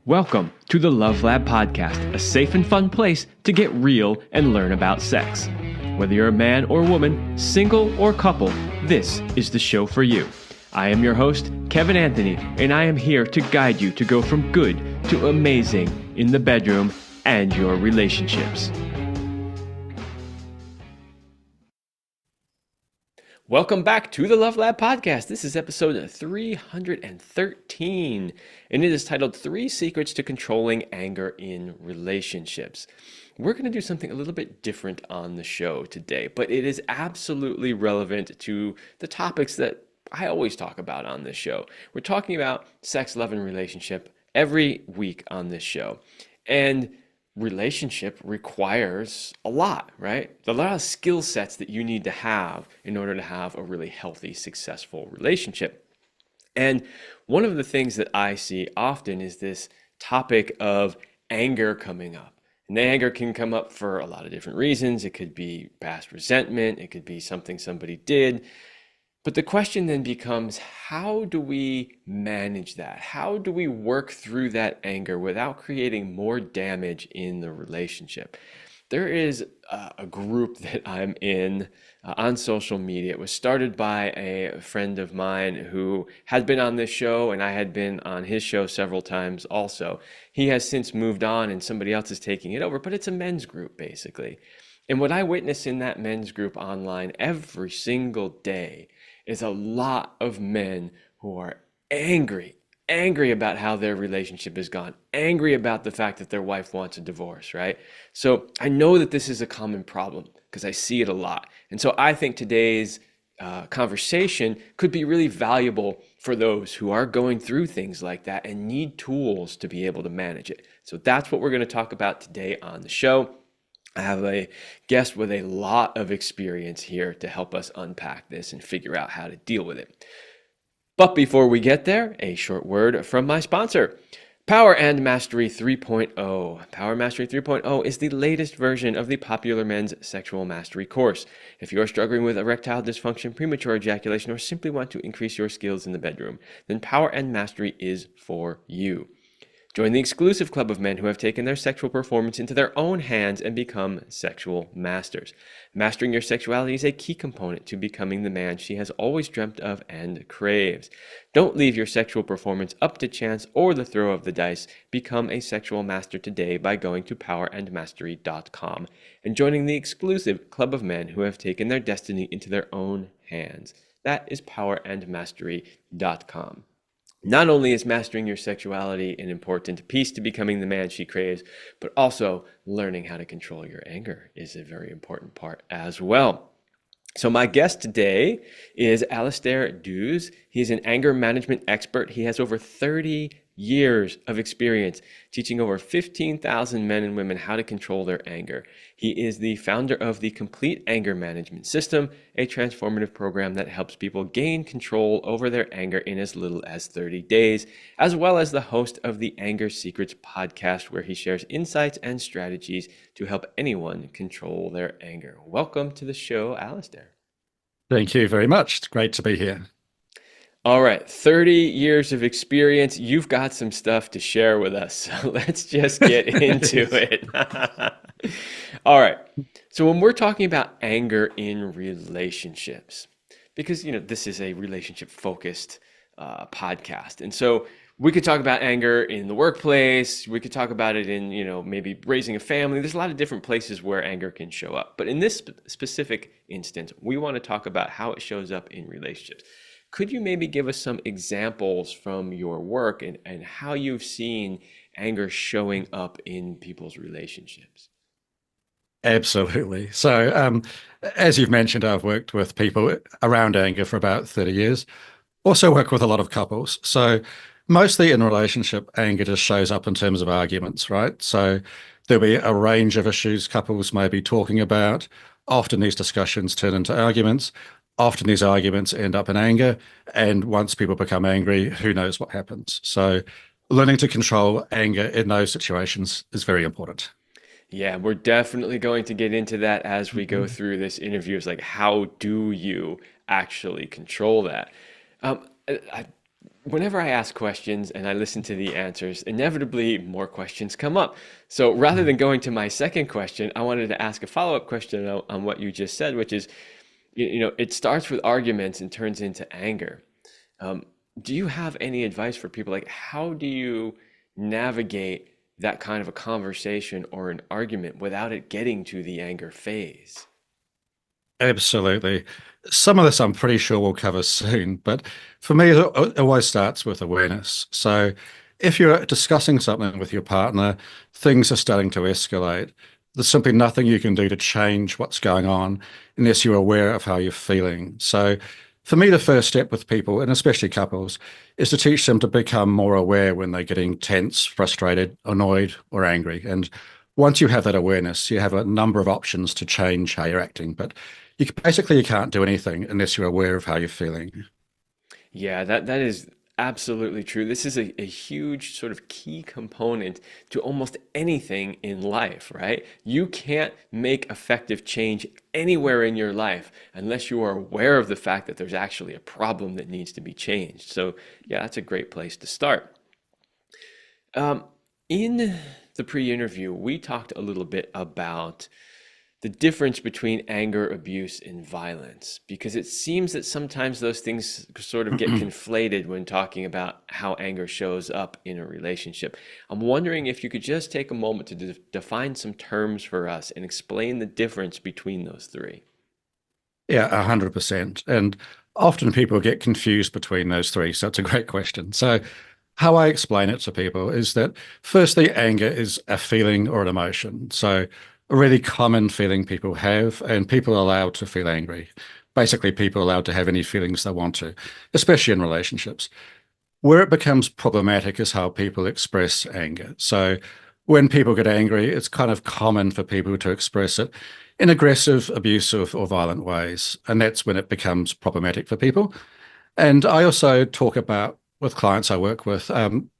Welcome to the Love Lab Podcast, a safe and fun place to get real and learn about sex. Whether you're a man or woman, single or couple, this is the show for you. I am your host, Kevin Anthony, and I am here to guide you to go from good to amazing in the bedroom and your relationships. Welcome back to the Love Lab Podcast. This is episode 313, and it is titled 3 Secrets to Controlling Anger in Relationships. We're going to do something a little bit different on the show today, but it is absolutely relevant to the topics that I always talk about on this show. We're talking about sex, love, and relationship every week on this show. And relationship requires a lot, right? A lot of skill sets that you need to have in order to have a really healthy, successful relationship. And one of the things that I see often is this topic of anger coming up. And the anger can come up for a lot of different reasons. It could be past resentment. It could be something somebody did. But the question then becomes, how do we manage that? How do we work through that anger without creating more damage in the relationship? There is a group that I'm in on social media. It was started by a friend of mine who had been on this show, and I had been on his show several times also. He has since moved on and somebody else is taking it over, but it's a men's group basically. And what I witness in that men's group online every single day is a lot of men who are angry about how their relationship has gone, angry about the fact that their wife wants a divorce, right? So I know that this is a common problem because I see it a lot. And so I think today's conversation could be really valuable for those who are going through things like that and need tools to be able to manage it. So that's what we're going to talk about today on the show. I have a guest with a lot of experience here to help us unpack this and figure out how to deal with it. But before we get there, a short word from my sponsor. Power and Mastery 3.0. Power Mastery 3.0 is the latest version of the popular men's sexual mastery course. If you're struggling with erectile dysfunction, premature ejaculation, or simply want to increase your skills in the bedroom, then Power and Mastery is for you. Join the exclusive club of men who have taken their sexual performance into their own hands and become sexual masters. Mastering your sexuality is a key component to becoming the man she has always dreamt of and craves. Don't leave your sexual performance up to chance or the throw of the dice. Become a sexual master today by going to powerandmastery.com and joining the exclusive club of men who have taken their destiny into their own hands. That is powerandmastery.com. Not only is mastering your sexuality an important piece to becoming the man she craves, but also learning how to control your anger is a very important part as well. So my guest today is Alastair. He's an anger management expert. He has over 30 years of experience teaching over 15,000 men and women how to control their anger. He is the founder of the Complete Anger Management System, a transformative program that helps people gain control over their anger in as little as 30 days, as well as the host of the Anger Secrets podcast, where he shares insights and strategies to help anyone control their anger. Welcome to the show, Alastair. Thank you very much. It's great to be here. All right, 30 years of experience. You've got some stuff to share with us. So let's just get into it. All right. So when we're talking about anger in relationships, because, this is a relationship focused podcast. And so we could talk about anger in the workplace. We could talk about it in, maybe raising a family. There's a lot of different places where anger can show up. But in this specific instance, we want to talk about how it shows up in relationships. Could you maybe give us some examples from your work and how you've seen anger showing up in people's relationships? Absolutely. So, as you've mentioned, I've worked with people around anger for about 30 years. Also work with a lot of couples. So mostly in relationship, anger just shows up in terms of arguments, right? So there'll be a range of issues couples may be talking about. Often these discussions turn into arguments. Often these arguments end up in anger, and once people become angry, who knows what happens. So learning to control anger in those situations is very important. Yeah, we're definitely going to get into that as we go through this interview. It's like, how do you actually control that? whenever I ask questions and I listen to the answers, inevitably more questions come up. So rather than going to my second question, I wanted to ask a follow-up question on what you just said, which is, it starts with arguments and turns into anger. Um, do you have any advice for people? Like, how do you navigate that kind of a conversation or an argument without it getting to the anger phase? Absolutely. Some of this I'm pretty sure we'll cover soon, but for me, it always starts with awareness. So if you're discussing something with your partner, things are starting to escalate. There's simply nothing you can do to change what's going on unless you're aware of how you're feeling. So for me, the first step with people, and especially couples, is to teach them to become more aware when they're getting tense, frustrated, annoyed, or angry. And once you have that awareness, you have a number of options to change how you're acting. But basically you can't do anything unless you're aware of how you're feeling. Yeah, that is absolutely true. This is a huge sort of key component to almost anything in life, right? You can't make effective change anywhere in your life unless you are aware of the fact that there's actually a problem that needs to be changed. So, yeah, that's a great place to start. Um, in the pre-interview, we talked a little bit about the difference between anger, abuse, and violence, because it seems that sometimes those things sort of get conflated when talking about how anger shows up in a relationship. I'm wondering if you could just take a moment to define some terms for us and explain the difference between those three. Yeah, 100%. And often people get confused between those three. So it's a great question. So how I explain it to people is that firstly, anger is a feeling or an emotion. So a really common feeling people have, and people are allowed to feel angry. Basically, people are allowed to have any feelings they want to, especially in relationships. Where it becomes problematic is how people express anger. So when people get angry, it's kind of common for people to express it in aggressive, abusive, or violent ways. And that's when it becomes problematic for people. And I also talk about, with clients I work with,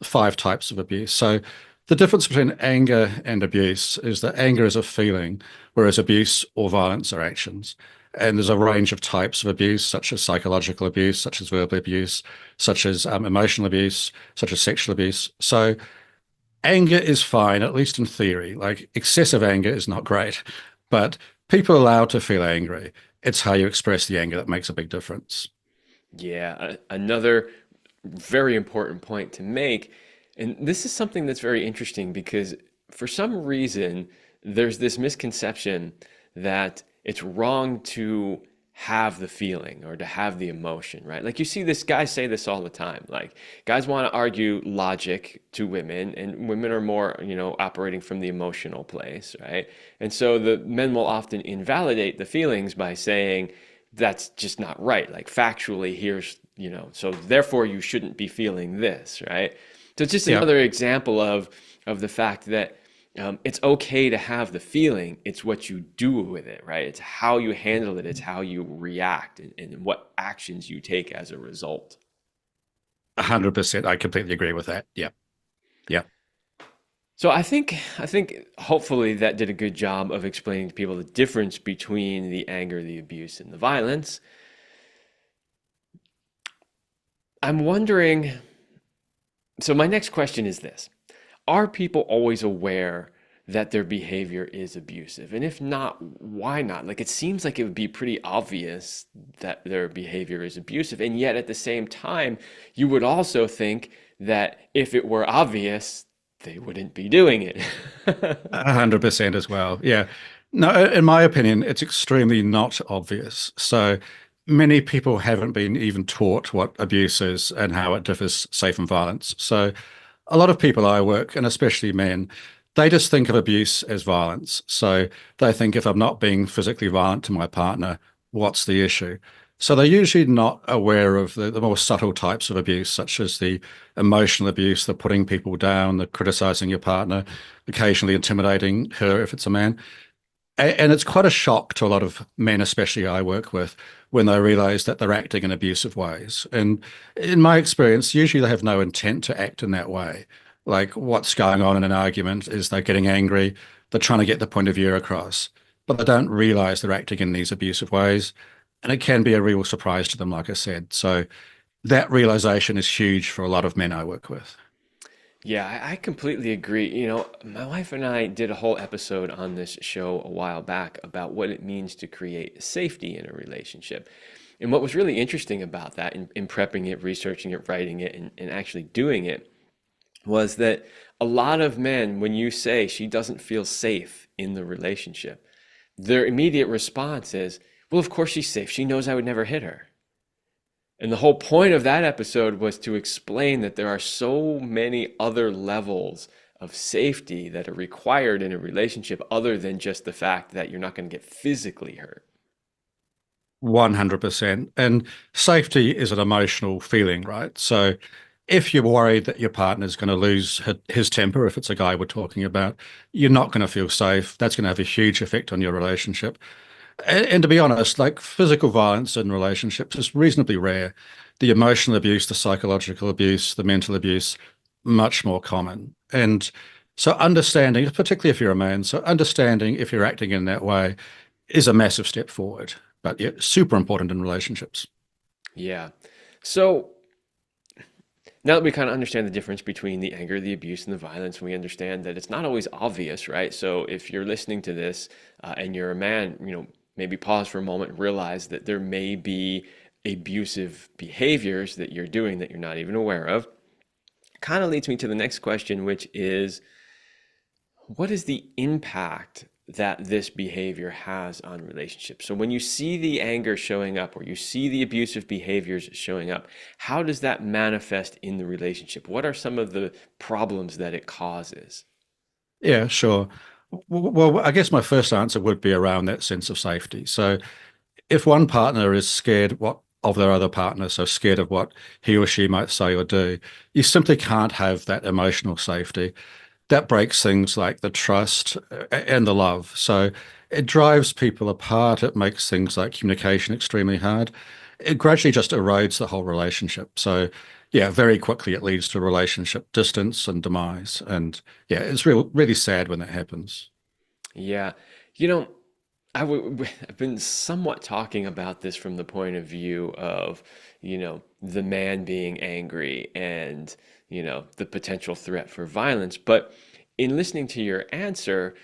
five types of abuse. So the difference between anger and abuse is that anger is a feeling, whereas abuse or violence are actions. And there's a range of types of abuse, such as psychological abuse, such as verbal abuse, such as emotional abuse, such as sexual abuse. So anger is fine, at least in theory. Like excessive anger is not great, but people are allowed to feel angry. It's how you express the anger that makes a big difference. Yeah, another very important point to make. And this is something that's very interesting because for some reason, there's this misconception that it's wrong to have the feeling or to have the emotion, right? Like you see this guys say this all the time. Like guys want to argue logic to women and women are more, operating from the emotional place, right? And so the men will often invalidate the feelings by saying that's just not right. Like factually, here's, so therefore you shouldn't be feeling this, right? So it's just Yeah, another example of the fact that it's okay to have the feeling. It's what you do with it, right? It's how you handle it. It's how you react and what actions you take as a result. 100%. I completely agree with that. Yeah. Yeah. So I think hopefully that did a good job of explaining to people the difference between the anger, the abuse, and the violence. I'm wondering, so my next question is this. Are people always aware that their behavior is abusive? And if not, why not? Like it seems like it would be pretty obvious that their behavior is abusive. And yet at the same time, you would also think that if it were obvious, they wouldn't be doing it. 100% as well. Yeah. No, in my opinion, it's extremely not obvious. So many people haven't been even taught what abuse is and how it differs, say, from violence. So a lot of people I work, and especially men, they just think of abuse as violence. So they think if I'm not being physically violent to my partner, what's the issue? So they're usually not aware of the more subtle types of abuse, such as the emotional abuse, the putting people down, the criticizing your partner, occasionally intimidating her if it's a man. And it's quite a shock to a lot of men, especially I work with, when they realize that they're acting in abusive ways. And in my experience, usually they have no intent to act in that way. Like what's going on in an argument is they're getting angry, they're trying to get the point of view across, but they don't realize they're acting in these abusive ways. And it can be a real surprise to them, like I said. So that realization is huge for a lot of men I work with. Yeah, I completely agree. You know, my wife and I did a whole episode on this show a while back about what it means to create safety in a relationship. And what was really interesting about that in prepping it, researching it, writing it, and actually doing it was that a lot of men, when you say she doesn't feel safe in the relationship, their immediate response is, well, of course she's safe. She knows I would never hit her. And the whole point of that episode was to explain that there are so many other levels of safety that are required in a relationship other than just the fact that you're not going to get physically hurt. 100%. And safety is an emotional feeling, right? So if you're worried that your partner's going to lose his temper, if it's a guy we're talking about, you're not going to feel safe. That's going to have a huge effect on your relationship. And to be honest, like physical violence in relationships is reasonably rare. The emotional abuse, the psychological abuse, the mental abuse, much more common. And so understanding, particularly if you're a man, so understanding if you're acting in that way is a massive step forward. But yeah, super important in relationships. Yeah. So now that we kind of understand the difference between the anger, the abuse, and the violence, we understand that it's not always obvious, right? So if you're listening to this and you're a man, maybe pause for a moment and realize that there may be abusive behaviors that you're doing that you're not even aware of. Kind of leads me to the next question, which is what is the impact that this behavior has on relationships? So when you see the anger showing up or you see the abusive behaviors showing up, how does that manifest in the relationship? What are some of the problems that it causes? Yeah, sure. Well, I guess my first answer would be around that sense of safety. So if one partner is scared what of their other partner, so scared of what he or she might say or do, you simply can't have that emotional safety. That breaks things like the trust and the love. So it drives people apart. It makes things like communication extremely hard. It gradually just erodes the whole relationship. So yeah, very quickly it leads to relationship distance and demise. And yeah, it's really sad when that happens. Yeah. You know, I've been somewhat talking about this from the point of view of, the man being angry and, the potential threat for violence. But in listening to your answer,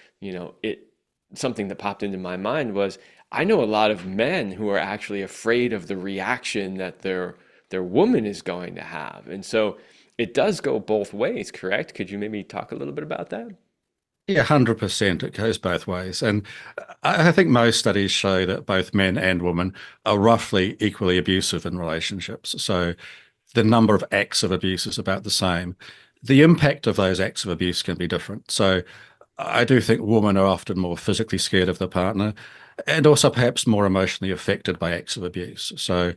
something that popped into my mind was I know a lot of men who are actually afraid of the reaction that their woman is going to have. And so it does go both ways, correct? Could you maybe talk a little bit about that? Yeah, 100%. It goes both ways. And I think most studies show that both men and women are roughly equally abusive in relationships. So the number of acts of abuse is about the same. The impact of those acts of abuse can be different. So I do think women are often more physically scared of their partner and also perhaps more emotionally affected by acts of abuse. So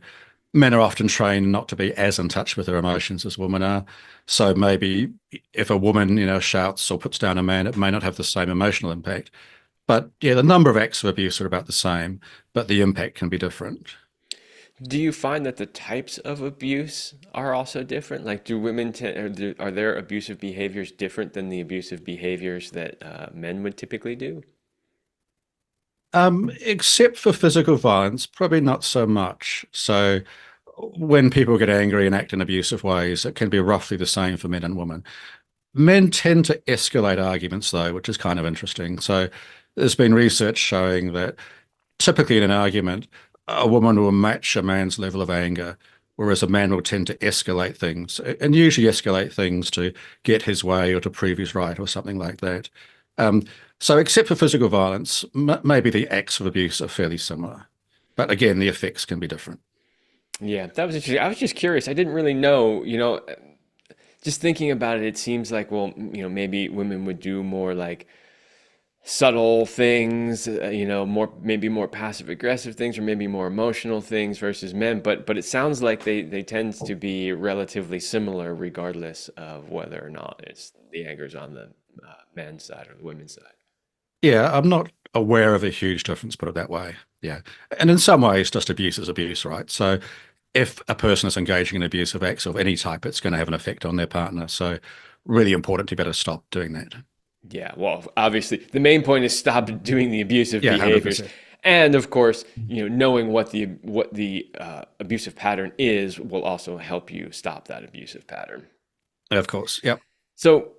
men are often trained not to be as in touch with their emotions as women are. So maybe if a woman, shouts or puts down a man, it may not have the same emotional impact. But yeah, the number of acts of abuse are about the same, but the impact can be different. Do you find that the types of abuse are also different? Like, do women are their abusive behaviors different than the abusive behaviors that men would typically do? Except for physical violence, probably not so much. So when people get angry and act in abusive ways, it can be roughly the same for men and women. Men tend to escalate arguments, though, which is kind of interesting. So there's been research showing that typically in an argument, a woman will match a man's level of anger, whereas a man will tend to escalate things and usually escalate things to get his way or to prove his right or something like that. Um, so, except for physical violence, maybe the acts of abuse are fairly similar. But again, the effects can be different. Yeah, that was interesting. I was just curious. I didn't really know, just thinking about it, it seems like, well, maybe women would do more like subtle things, more maybe more passive aggressive things or maybe more emotional things versus men. But it sounds like they tend to be relatively similar regardless of whether or not it's the anger's on the men's side or the women's side. Yeah, I'm not aware of a huge difference, put it that way. Yeah. And in some ways, just abuse is abuse, right? So if a person is engaging in abusive acts of any type, it's going to have an effect on their partner. So really important to better stop doing that. Yeah, well, obviously, the main point is stop doing the abusive Yeah, behaviors. 100%. And of course, knowing what the abusive pattern is will also help you stop that abusive pattern. Of course. Yep. So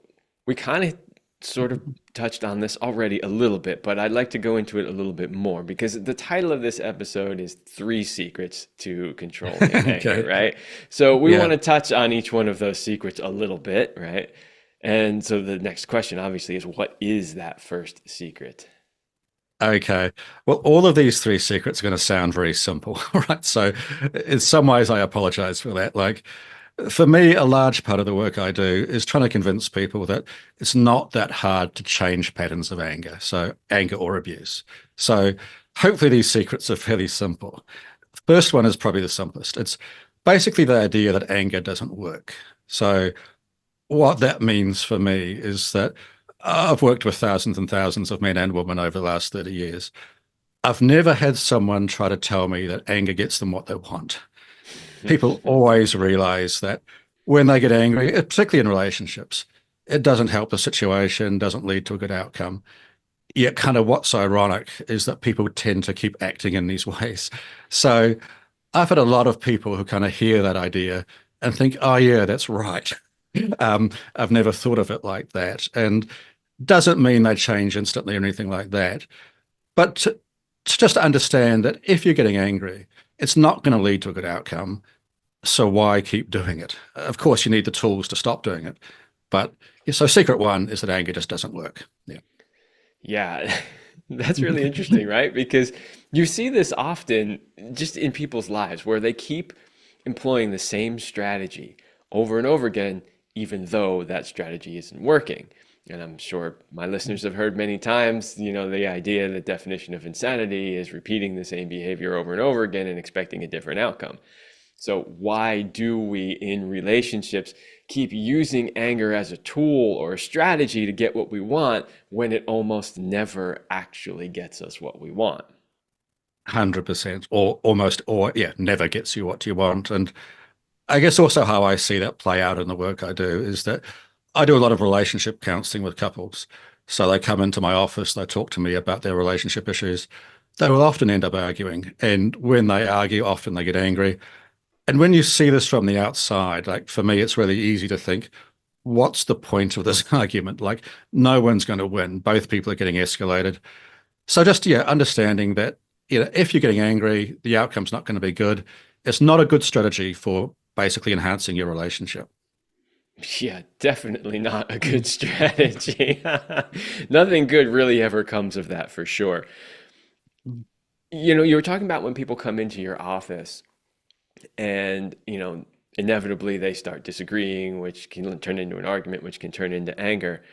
we kind of sort of touched on this already a little bit, but I'd like to go into it a little bit more because the title of this episode is Three Secrets to Controlling Anger, Okay. right? So we want Yeah. to touch on each one of those secrets a little bit, right? And so the next question obviously is, what is that first secret? Okay. Well, all of these three secrets are going to sound very simple, right? So, in some ways, I apologize for that. Like, for me, a large part of the work I do is trying to convince people that it's not that hard to change patterns of anger, so anger or abuse. So, hopefully, these secrets are fairly simple. The first one is probably the simplest. It's basically the idea that anger doesn't work. So, what that means for me is that I've worked with thousands and thousands of men and women over the last 30 years. I've never had someone try to tell me that anger gets them what they want. People always realize that when they get angry, particularly in relationships, it doesn't help the situation, doesn't lead to a good outcome. Yet, kind of what's ironic is that people tend to keep acting in these ways. So, I've had a lot of people who kind of hear that idea and think, oh, yeah, that's right. I've never thought of it like that. And doesn't mean they change instantly or anything like that. But to just understand that if you're getting angry, it's not going to lead to a good outcome. So why keep doing it? Of course, you need the tools to stop doing it. But yeah, so secret one is that anger just doesn't work. Yeah. Yeah, that's really interesting, right? Because you see this often just in people's lives where they keep employing the same strategy over and over again, even though that strategy isn't working. And I'm sure my listeners have heard many times, the idea, the definition of insanity is repeating the same behavior over and over again and expecting a different outcome. So why do we in relationships keep using anger as a tool or a strategy to get what we want when it almost never actually gets us what we want? 100% or almost, or yeah, never gets you what you want. And I guess also how I see that play out in the work I do is that I do a lot of relationship counseling with couples. So they come into my office, they talk to me about their relationship issues. They will often end up arguing. And when they argue, often they get angry. And when you see this from the outside, like for me, it's really easy to think, what's the point of this argument? Like, no one's going to win. Both people are getting escalated. So just, yeah, understanding that, if you're getting angry, the outcome's not going to be good. It's not a good strategy for basically enhancing your relationship. Yeah, definitely not a good strategy. Nothing good really ever comes of that for sure. You were talking about when people come into your office and, inevitably they start disagreeing, which can turn into an argument, which can turn into anger.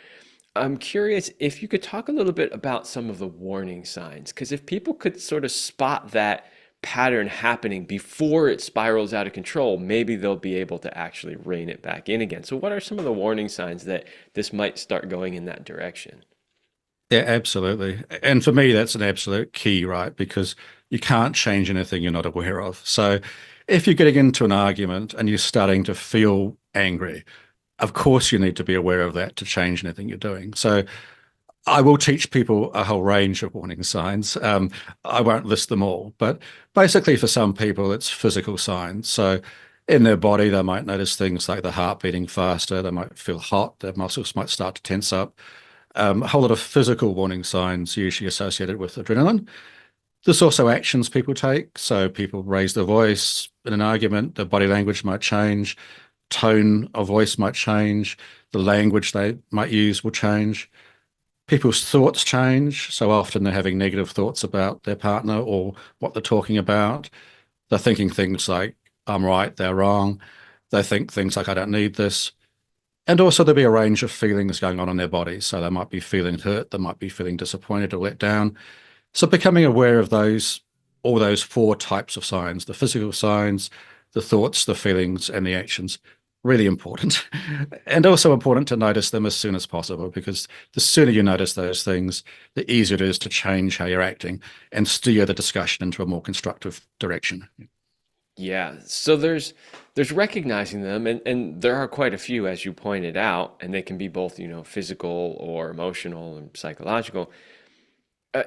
I'm curious if you could talk a little bit about some of the warning signs, because if people could sort of spot that pattern happening before it spirals out of control, maybe they'll be able to actually rein it back in again. So, what are some of the warning signs that this might start going in that direction? Yeah, absolutely. And for me, that's an absolute key, right? Because you can't change anything you're not aware of. So if you're getting into an argument and you're starting to feel angry, of course you need to be aware of that to change anything you're doing. So I will teach people a whole range of warning signs. I won't list them all, but basically for some people, it's physical signs. So in their body, they might notice things like the heart beating faster. They might feel hot. Their muscles might start to tense up. A whole lot of physical warning signs usually associated with adrenaline. There's also actions people take. So people raise their voice in an argument, their body language might change, tone of voice might change, the language they might use will change. People's thoughts change. So often they're having negative thoughts about their partner or what they're talking about. They're thinking things like, I'm right, they're wrong. They think things like, I don't need this. And also there'll be a range of feelings going on in their bodies. So they might be feeling hurt, they might be feeling disappointed or let down. So becoming aware of all those four types of signs, the physical signs, the thoughts, the feelings, and the actions, really important. And also important to notice them as soon as possible, because the sooner you notice those things, the easier it is to change how you're acting and steer the discussion into a more constructive direction. Yeah, so there's recognizing them, and there are quite a few, as you pointed out, and they can be both, physical or emotional and psychological.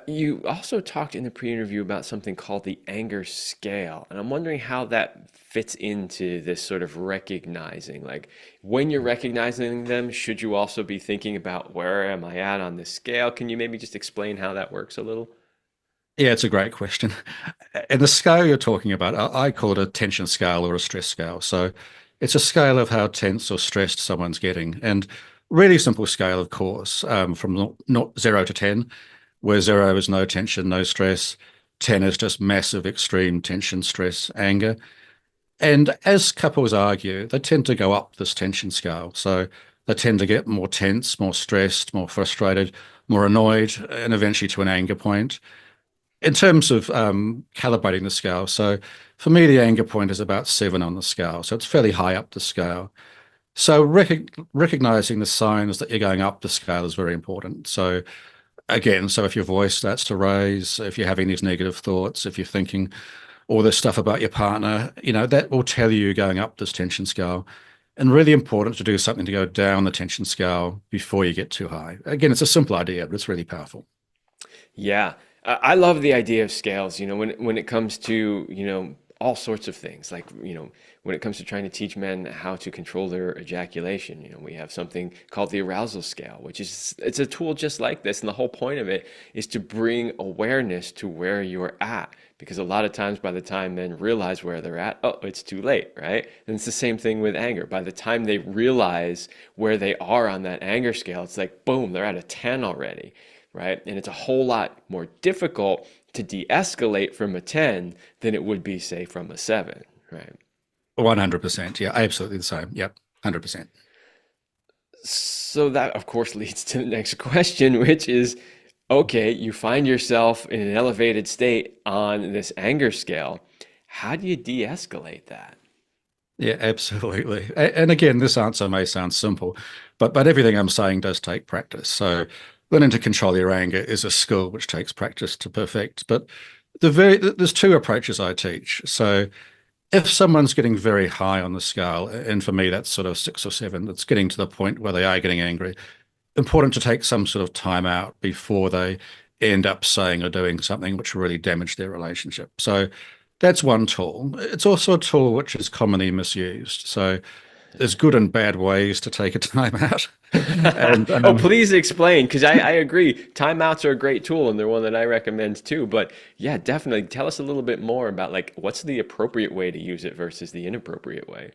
You also talked in the pre-interview about something called the anger scale, and I'm wondering how that fits into this sort of recognizing. Like, when you're recognizing them, should you also be thinking about where am I at on this scale? Can you maybe just explain how that works a little? Yeah, it's a great question. And the scale you're talking about, I call it a tension scale or a stress scale. So it's a scale of how tense or stressed someone's getting. And really simple scale, of course, from not 0 to 10, where 0 is no tension, no stress. 10 is just massive, extreme tension, stress, anger. And as couples argue, they tend to go up this tension scale. So they tend to get more tense, more stressed, more frustrated, more annoyed, and eventually to an anger point. In terms of calibrating the scale, so for me, the anger point is about 7 on the scale. So it's fairly high up the scale. So recognizing the signs that you're going up the scale is very important. So again, so if your voice starts to raise, if you're having these negative thoughts, if you're thinking all this stuff about your partner, that will tell you you're going up this tension scale. And really important to do something to go down the tension scale before you get too high. Again, it's a simple idea, but it's really powerful. Yeah, I love the idea of scales, when it comes to, all sorts of things. Like, when it comes to trying to teach men how to control their ejaculation, we have something called the arousal scale, which is it's a tool just like this. And the whole point of it is to bring awareness to where you're at. Because a lot of times by the time men realize where they're at, oh, it's too late, right? And it's the same thing with anger. By the time they realize where they are on that anger scale, it's like, boom, they're at a 10 already, right? And it's a whole lot more difficult to de-escalate from a 10 than it would be, say, from a 7, right? 100%. Yeah, absolutely the same. Yep, 100%. So that, of course, leads to the next question, which is, okay, you find yourself in an elevated state on this anger scale. How do you de-escalate that? Yeah, absolutely. And again, this answer may sound simple, but everything I'm saying does take practice. So learning to control your anger is a skill which takes practice to perfect. But there's two approaches I teach. So if someone's getting very high on the scale, and for me that's sort of 6 or 7, that's getting to the point where they are getting angry, important to take some sort of time out before they end up saying or doing something which will really damage their relationship. So that's one tool. It's also a tool which is commonly misused. So there's good and bad ways to take a time out. And Oh, please explain, because I agree. Timeouts are a great tool, and they're one that I recommend too. But yeah, definitely tell us a little bit more about like what's the appropriate way to use it versus the inappropriate way.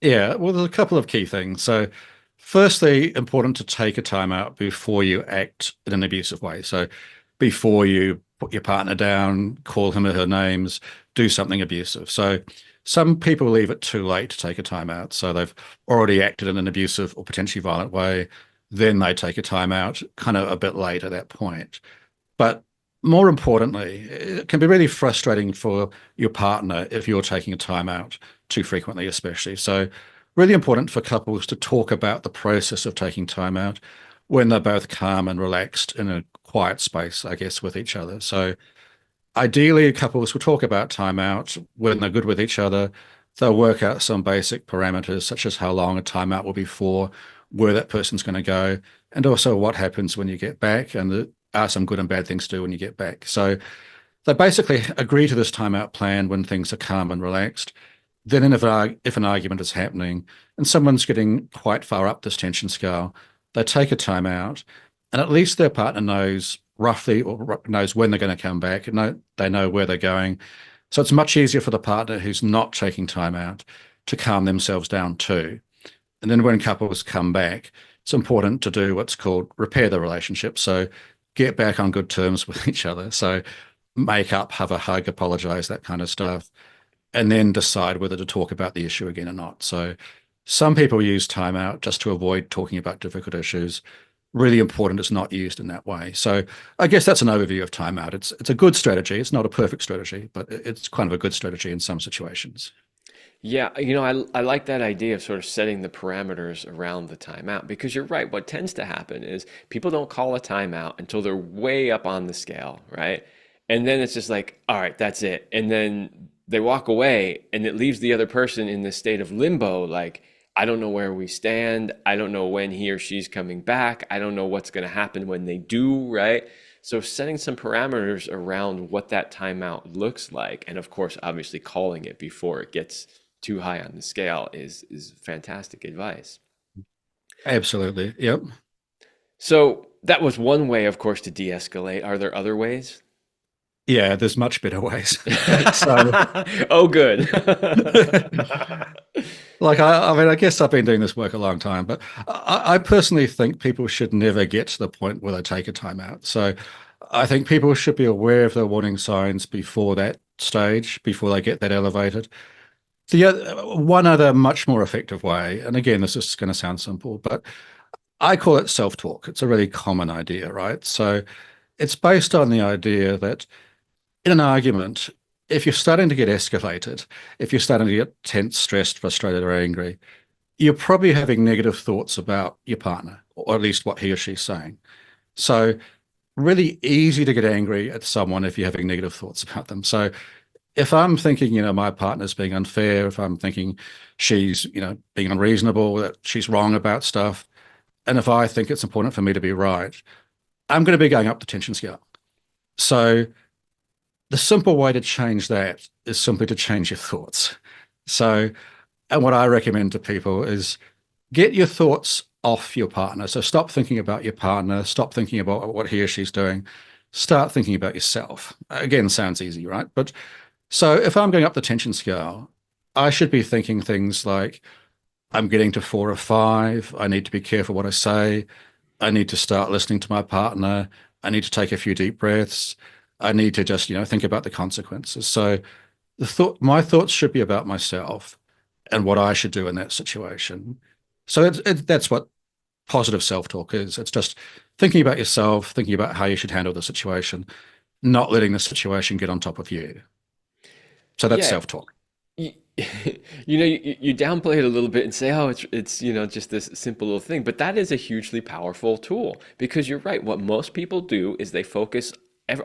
yeah, well, there's a couple of key things. So firstly, important to take a time out before you act in an abusive way. So before you put your partner down, call him or her names, do something abusive. So some people leave it too late to take a time out. So they've already acted in an abusive or potentially violent way. Then they take a time out kind of a bit late at that point. But more importantly, it can be really frustrating for your partner if you're taking a time out too frequently, especially. So really important for couples to talk about the process of taking time out when they're both calm and relaxed in a quiet space, I guess, with each other. So ideally, couples will talk about time out when they're good with each other. They'll work out some basic parameters, such as how long a timeout will be for, where that person's going to go, and also what happens when you get back, and there are some good and bad things to do when you get back. So they basically agree to this timeout plan when things are calm and relaxed. Then, if an argument is happening and someone's getting quite far up this tension scale, they take a time out, and at least their partner knows roughly or knows when they're going to come back, and they know where they're going. So it's much easier for the partner who's not taking time out to calm themselves down too. And then when couples come back, it's important to do what's called repair the relationship. So get back on good terms with each other. So make up, have a hug, apologize, that kind of stuff, and then decide whether to talk about the issue again or not. So some people use timeout just to avoid talking about difficult issues. Really important it's not used in that way. So I guess that's an overview of timeout. It's a good strategy. It's not a perfect strategy, but it's kind of a good strategy in some situations. Yeah, I like that idea of sort of setting the parameters around the timeout because you're right. What tends to happen is people don't call a timeout until they're way up on the scale, right? And then it's just like, all right, that's it. And then they walk away and it leaves the other person in this state of limbo, like, I don't know where we stand. I don't know when he or she's coming back. I don't know what's going to happen when they do, right? So setting some parameters around what that timeout looks like, and of course, obviously calling it before it gets too high on the scale is fantastic advice. Absolutely. Yep. So that was one way, of course, to de-escalate. Are there other ways? Yeah, there's much better ways. So, Oh, good. like, I mean, I guess I've been doing this work a long time, but I personally think people should never get to the point where they take a timeout. So, I think people should be aware of the warning signs before that stage, before they get that elevated. One other much more effective way, and again, this is going to sound simple, but I call it self-talk. It's a really common idea, right? So, it's based on the idea that in an argument, if you're starting to get escalated, if you're starting to get tense, stressed, frustrated, or angry, you're probably having negative thoughts about your partner, or at least what he or she's saying. So, really easy to get angry at someone if you're having negative thoughts about them. So, if I'm thinking, my partner's being unfair, if I'm thinking she's, being unreasonable, that she's wrong about stuff, and if I think it's important for me to be right, I'm going to be going up the tension scale. So, the simple way to change that is simply to change your thoughts. So, and what I recommend to people is get your thoughts off your partner. So stop thinking about your partner, stop thinking about what he or she's doing, start thinking about yourself. Again, sounds easy, right? But so if I'm going up the tension scale, I should be thinking things like, I'm getting to 4 or 5. I need to be careful what I say. I need to start listening to my partner. I need to take a few deep breaths. I need to just, think about the consequences. So my thoughts should be about myself and what I should do in that situation. So that's what positive self-talk is. It's just thinking about yourself, thinking about how you should handle the situation, not letting the situation get on top of you. So that's Yeah, self-talk. you, you downplay it a little bit and say, oh, it's just this simple little thing, but that is a hugely powerful tool because you're right. What most people do is they focus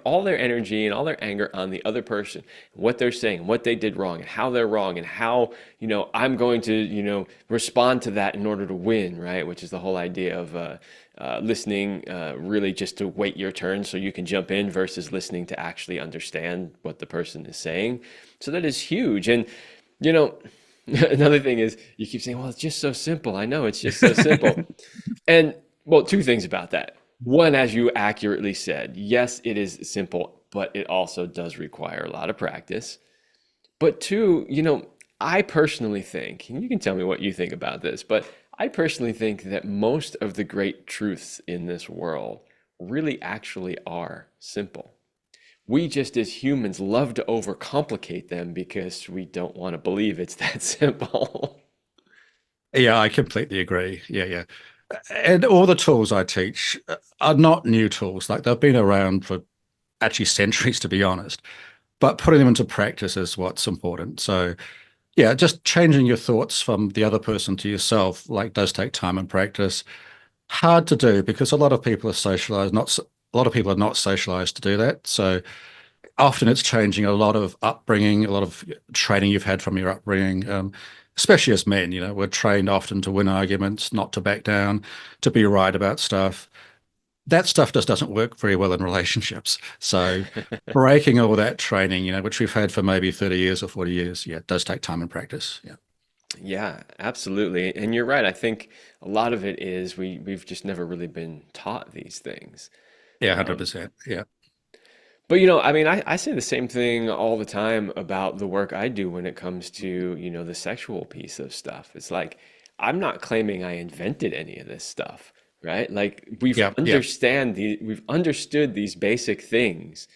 all their energy and all their anger on the other person, what they're saying, what they did wrong, and how they're wrong, and how I'm going to respond to that in order to win, right? Which is the whole idea of listening, really just to wait your turn so you can jump in versus listening to actually understand what the person is saying. So that is huge. And you know, another thing is you keep saying, well, it's just so simple. I know it's just so simple. And well, two things about that. One, as you accurately said, yes, it is simple, but it also does require a lot of practice. But two, I personally think, and you can tell me what you think about this, but I personally think that most of the great truths in this world really actually are simple. We just as humans love to overcomplicate them because we don't want to believe it's that simple. Yeah, I completely agree. Yeah, yeah. And all the tools I teach are not new tools. Like they've been around for actually centuries, to be honest. But putting them into practice is what's important. So, yeah, just changing your thoughts from the other person to yourself, like, does take time and practice. Hard to do because a lot of people are socialized, a lot of people are not socialized to do that. So often it's changing a lot of upbringing, a lot of training you've had from your upbringing. Especially as men, we're trained often to win arguments, not to back down, to be right about stuff. That stuff just doesn't work very well in relationships. So breaking all that training, which we've had for maybe 30 years or 40 years, yeah, it does take time and practice. Yeah. Yeah, absolutely. And you're right. I think a lot of it is we've just never really been taught these things. Yeah, Um, 100%. Yeah. But I mean, I say the same thing all the time about the work I do when it comes to, the sexual piece of stuff. It's like I'm not claiming I invented any of this stuff, right? Like Yeah. Yeah. we've understood these basic things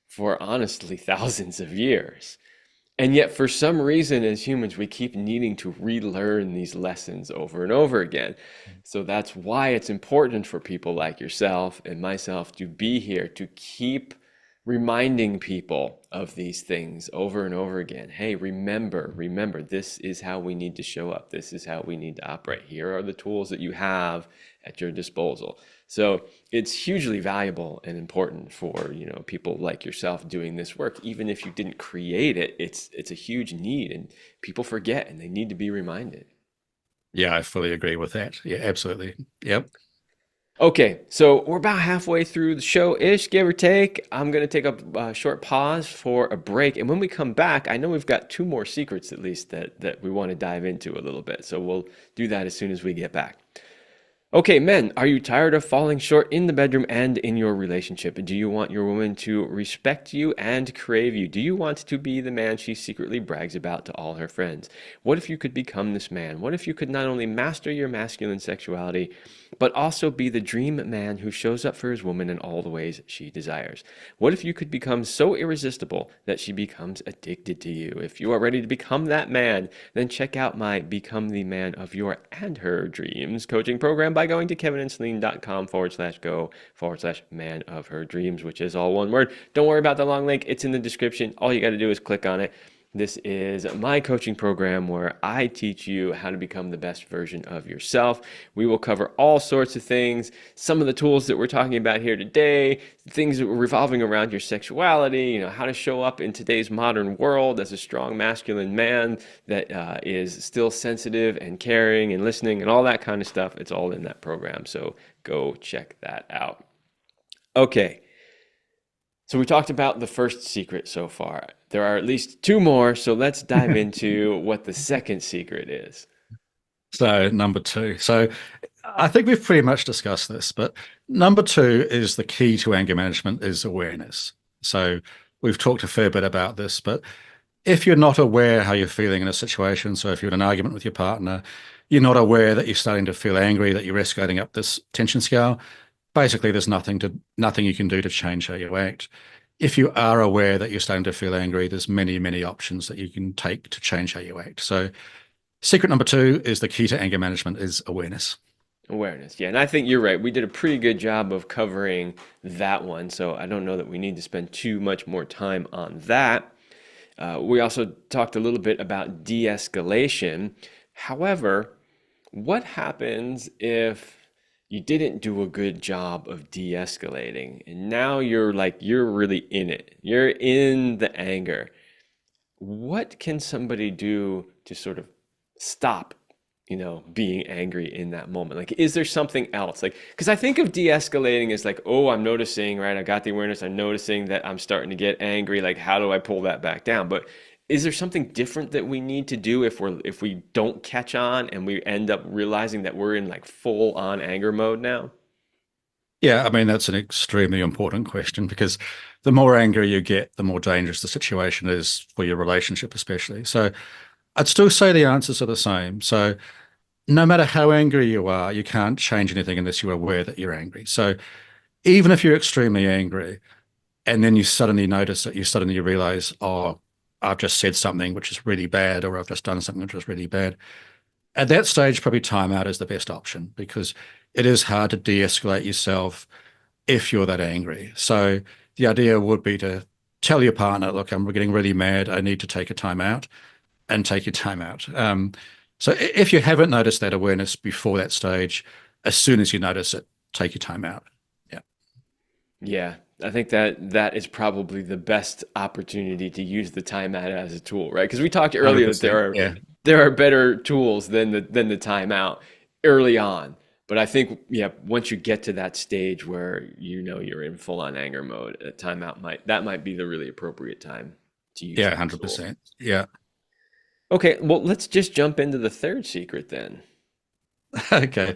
for honestly thousands of years. And yet, for some reason, as humans, we keep needing to relearn these lessons over and over again. So that's why it's important for people like yourself and myself to be here to keep reminding people of these things over and over again. Hey, remember, this is how we need to show up. This is how we need to operate. Here are the tools that you have at your disposal. So it's hugely valuable and important for, people like yourself doing this work. Even if you didn't create it, it's a huge need and people forget and they need to be reminded. Yeah, I fully agree with that. Yeah, absolutely. Yep. Okay, so we're about halfway through the show-ish, give or take. I'm going to take a short pause for a break, and when we come back, I know we've got two more secrets at least that we want to dive into a little bit. So we'll do that as soon as we get back. Okay, men, are you tired of falling short in the bedroom and in your relationship? Do you want your woman to respect you and crave you? Do you want to be the man she secretly brags about to all her friends? What if you could become this man? What if you could not only master your masculine sexuality, but also be the dream man who shows up for his woman in all the ways she desires? What if you could become so irresistible that she becomes addicted to you? If you are ready to become that man, then check out my Become the Man of Your and Her Dreams coaching program by going to kevinandceline.com/go/man of her dreams, which is all one word. Don't worry about the long link. It's in the description. All you got to do is click on it. This is my coaching program where I teach you how to become the best version of yourself. We will cover all sorts of things. Some of the tools that we're talking about here today, things that were revolving around your sexuality, how to show up in today's modern world as a strong masculine man that is still sensitive and caring and listening and all that kind of stuff. It's all in that program. So go check that out. Okay. So we talked about the first secret so far. There are at least two more, so let's dive into what the second secret is. So number two. So I think we've pretty much discussed this, but number two is the key to anger management is awareness. So we've talked a fair bit about this, but if you're not aware how you're feeling in a situation, so if you're in an argument with your partner, you're not aware that you're starting to feel angry, that you're escalating up this tension scale, basically there's nothing you can do to change how you act. If you are aware that you're starting to feel angry, there's many, many options that you can take to change how you act. So secret number two is the key to anger management is awareness. Awareness. Yeah, and I think you're right. We did a pretty good job of covering that one, so I don't know that we need to spend too much more time on that. We also talked a little bit about de-escalation. However, what happens if you didn't do a good job of de-escalating and now you're really in it. You're in the anger. What can somebody do to sort of stop, being angry in that moment? Like, is there something else? Like, because I think of de-escalating as like, oh, I'm noticing, right? I got the awareness. I'm noticing that I'm starting to get angry. Like, how do I pull that back down? But is there something different that we need to do if we don't catch on and we end up realizing that we're in like full on anger mode now? Yeah, I mean, that's an extremely important question because the more angry you get, the more dangerous the situation is for your relationship, especially. So I'd still say the answers are the same. So no matter how angry you are, you can't change anything unless you're aware that you're angry. So even if you're extremely angry and then you suddenly notice it, you suddenly realize, oh, I've just said something which is really bad, or I've just done something which is really bad. At that stage, probably timeout is the best option because it is hard to de-escalate yourself if you're that angry. So the idea would be to tell your partner, look, I'm getting really mad. I need to take a time out and take your time out. So if you haven't noticed that awareness before that stage, as soon as you notice it, take your time out. Yeah, Yeah, I think that is probably the best opportunity to use the timeout as a tool, right? Because we talked earlier that 100%. Yeah. there are better tools than the timeout early on. But I think, yeah, once you get to that stage where you're in full on anger mode, a timeout might be the really appropriate time to use Yeah, that tool. 100%. Yeah. Okay, well, let's just jump into the third secret then. Okay.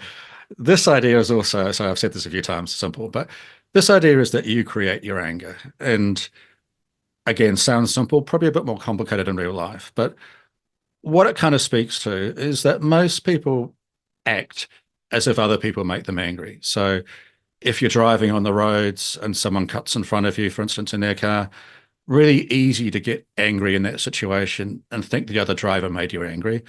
This idea is also, so I've said this a few times, simple, but this idea is that you create your anger. And again, sounds simple, probably a bit more complicated in real life. But what it kind of speaks to is that most people act as if other people make them angry. So if you're driving on the roads and someone cuts in front of you, for instance, in their car, really easy to get angry in that situation and think the other driver made you angry.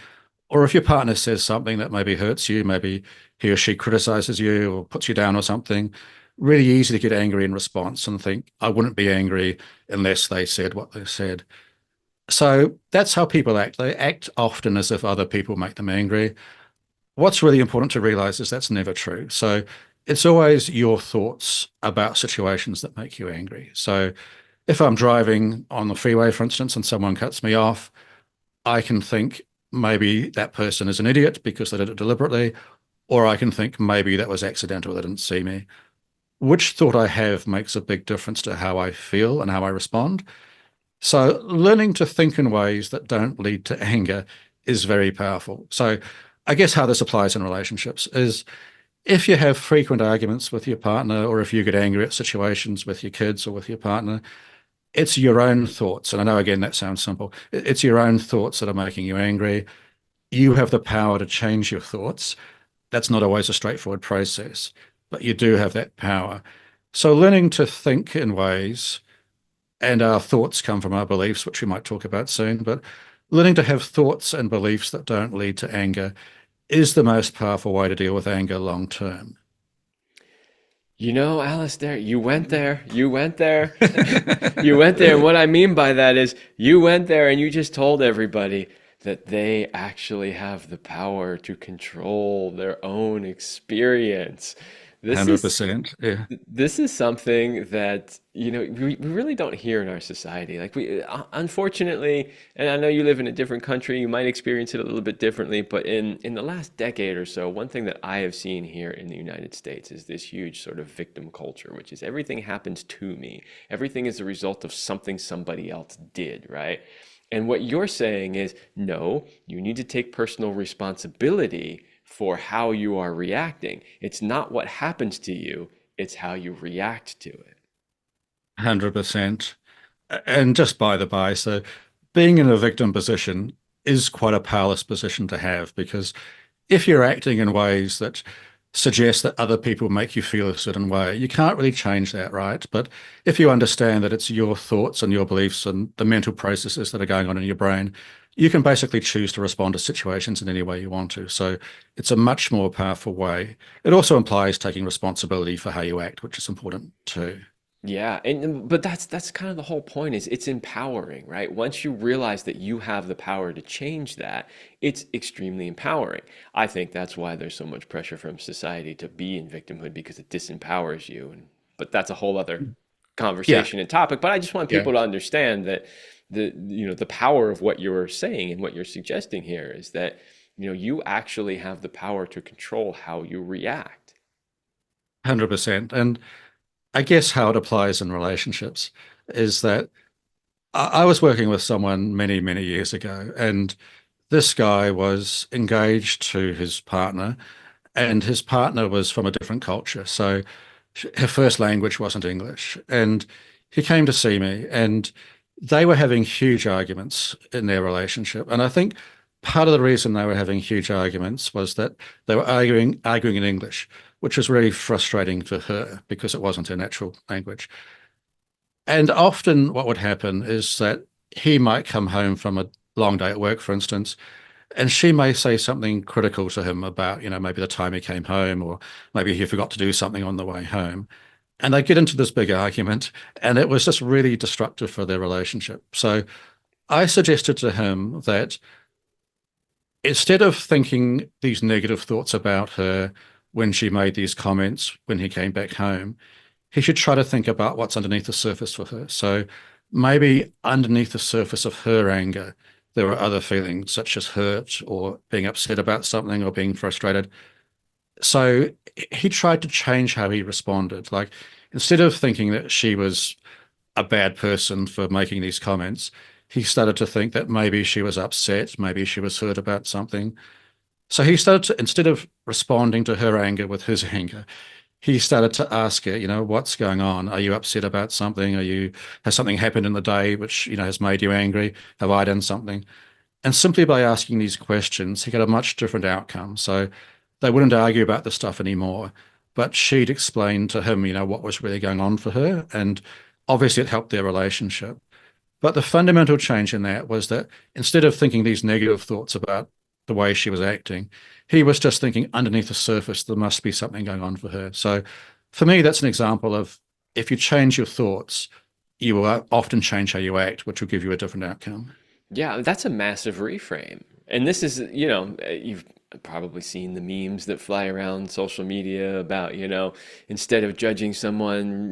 Or if your partner says something that maybe hurts you, maybe he or she criticizes you or puts you down or something, really easy to get angry in response and think, I wouldn't be angry unless they said what they said. So that's how people act. They act often as if other people make them angry. What's really important to realize is that's never true. So it's always your thoughts about situations that make you angry. So if I'm driving on the freeway, for instance, and someone cuts me off, I can think maybe that person is an idiot because they did it deliberately, or I can think maybe that was accidental, they didn't see me. Which thought I have makes a big difference to how I feel and how I respond. So, learning to think in ways that don't lead to anger is very powerful. So, I guess how this applies in relationships is if you have frequent arguments with your partner, or if you get angry at situations with your kids or with your partner, it's your own thoughts. And I know, again, that sounds simple. It's your own thoughts that are making you angry. You have the power to change your thoughts. That's not always a straightforward process, but you do have that power. So, learning to think in ways, and our thoughts come from our beliefs, which we might talk about soon, but learning to have thoughts and beliefs that don't lead to anger is the most powerful way to deal with anger long term. You know, Alastair, you went there. You went there. You went there. And what I mean by that is you went there and you just told everybody that they actually have the power to control their own experience. This is 100%. Yeah. this is something that, we really don't hear in our society. Like unfortunately, and I know you live in a different country, you might experience it a little bit differently, but in the last decade or so, one thing that I have seen here in the United States is this huge sort of victim culture, which is everything happens to me. Everything is a result of something somebody else did, right? And what you're saying is, no, you need to take personal responsibility for how you are reacting. It's not what happens to you, it's how you react to it. 100%. And just by the by, so being in a victim position is quite a powerless position to have, because if you're acting in ways that suggest that other people make you feel a certain way, you can't really change that, right? But if you understand that it's your thoughts and your beliefs and the mental processes that are going on in your brain, you can basically choose to respond to situations in any way you want to. So it's a much more powerful way. It also implies taking responsibility for how you act, which is important too. Yeah, and but that's kind of the whole point is it's empowering, right? Once you realize that you have the power to change that, it's extremely empowering. I think that's why there's so much pressure from society to be in victimhood because it disempowers you. And but that's a whole other Yeah, conversation and topic. But I just want yeah, people to understand that the power of what you're saying and what you're suggesting here is that you actually have the power to control how you react. 100%. And I guess how it applies in relationships is that I was working with someone many, many years ago, and this guy was engaged to his partner, and his partner was from a different culture. So her first language wasn't English. And he came to see me, and they were having huge arguments in their relationship. And I think part of the reason they were having huge arguments was that they were arguing in English, which was really frustrating for her because it wasn't her natural language. And often what would happen is that he might come home from a long day at work, for instance, and she may say something critical to him about, maybe the time he came home, or maybe he forgot to do something on the way home. And they get into this big argument, and it was just really destructive for their relationship. So I suggested to him that instead of thinking these negative thoughts about her when she made these comments when he came back home, he should try to think about what's underneath the surface for her. So maybe underneath the surface of her anger, there are other feelings such as hurt or being upset about something or being frustrated. So he tried to change how he responded. Like instead of thinking that she was a bad person for making these comments, he started to think that maybe she was upset, maybe she was hurt about something. So he started to, instead of responding to her anger with his anger, he started to ask her, what's going on? Are you upset about something? Has something happened in the day which, has made you angry? Have I done something? And simply by asking these questions, he got a much different outcome. So they wouldn't argue about the stuff anymore, but she'd explain to him, what was really going on for her. And obviously it helped their relationship. But the fundamental change in that was that instead of thinking these negative thoughts about the way she was acting, he was just thinking underneath the surface, there must be something going on for her. So for me, that's an example of if you change your thoughts, you will often change how you act, which will give you a different outcome. Yeah, that's a massive reframe. And this is, probably seen the memes that fly around social media about, instead of judging someone,